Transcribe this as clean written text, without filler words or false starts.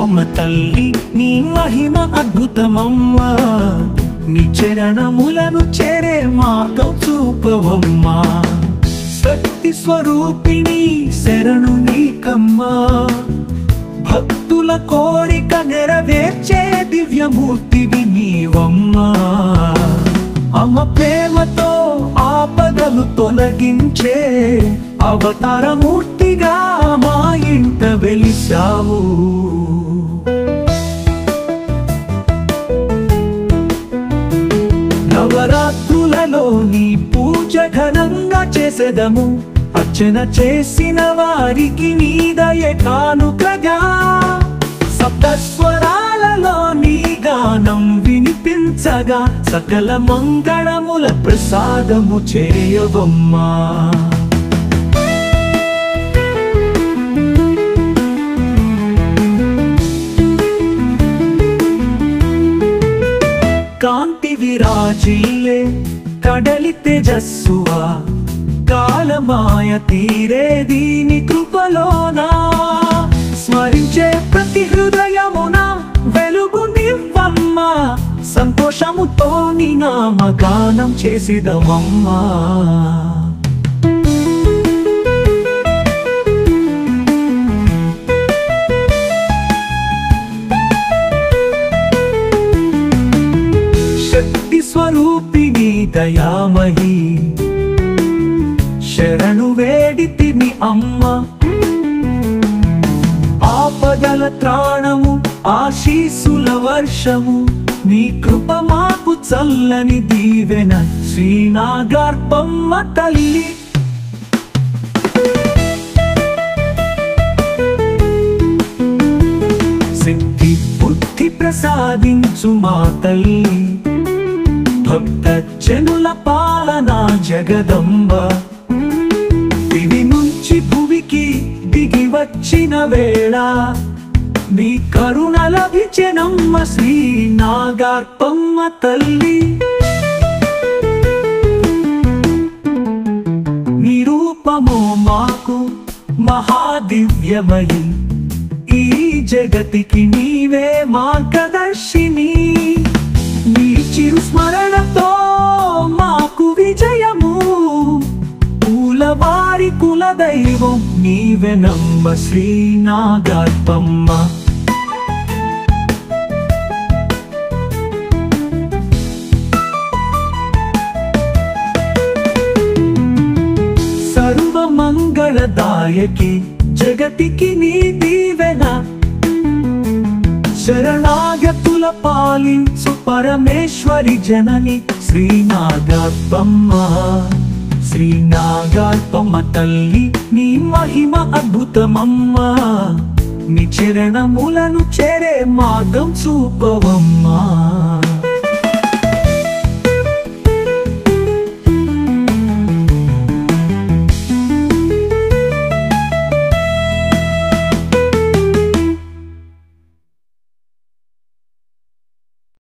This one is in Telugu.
నాగర్పమ్మ తల్లి నీ మహిమ అద్భుతమమ్మా, నీ చరణములను చేరే మార్గం చూపవమ్మా. శక్తి స్వరూపిణి శరణు నీకమ్మా, భక్తుల కోరిక నెరవేర్చే దివ్యమూర్తివి నీవమ్మా. అమ్మ ప్రేమతో ఆపదలు తొలగించే అవతారమూర్తిగా మా ఇంట వెలిశావు. నవరాత్రులలో నీ పూజ ఘనంగా చేసెదము, అర్చన చేసిన వారికి నీ దయ కానుకగా. సప్తస్వరాలలో నీ గానం వినిపించగా, సకల మంగళముల ప్రసాదము చేయవమ్మా. కాంతి విరాజిల్లే కడలి తేజస్సువా, కాలమాయ తీరేది నీ కృపలోనా. స్మరించే ప్రతి హృదయమున వెలుగు నివ్వమ్మా, సంతోషముతో నీ నామగానం చేసిదవమ్మా. శక్తి స్వరూపిణి దయామహి, శరణు వేడితిని అమ్మ. ఆపదల త్రాణము ఆశీసుల వర్షము, నీ కృప మాకు చల్లని దీవెన శ్రీ నాగర్పమ్మ తల్లి. సిద్ధి బుద్ధి ప్రసాదించు మా తల్లి, భక్త జనుల పాలన జగదంబ. దివి నుంచి భువికి దిగి వచ్చిన వేళ, నీ కరుణ లభించెనమ్మ శ్రీ నాగర్పమ్మ తల్లి. నీ రూపము మాకు మహాదివ్యమయి, ఈ జగతికి నీవే మార్గదర్శిని. నీ చిరు స్మరణతో మాకు విజయము, పూలవారి కులదైవం నీవెనమ్మ శ్రీ నాగర్పమ్మ. సర్వమంగళదాయకి జగతికి నీ దీవెన, శరణాగతుల పాలించు పరమేశ్వరి జనని శ్రీ నాగర్పమ్మ. శ్రీ నాగర్పమ్మ తల్లి నీ మహిమ అద్భుతమమ్మా, నీ చరణములను చేరే మార్గం చూపవమ్మా.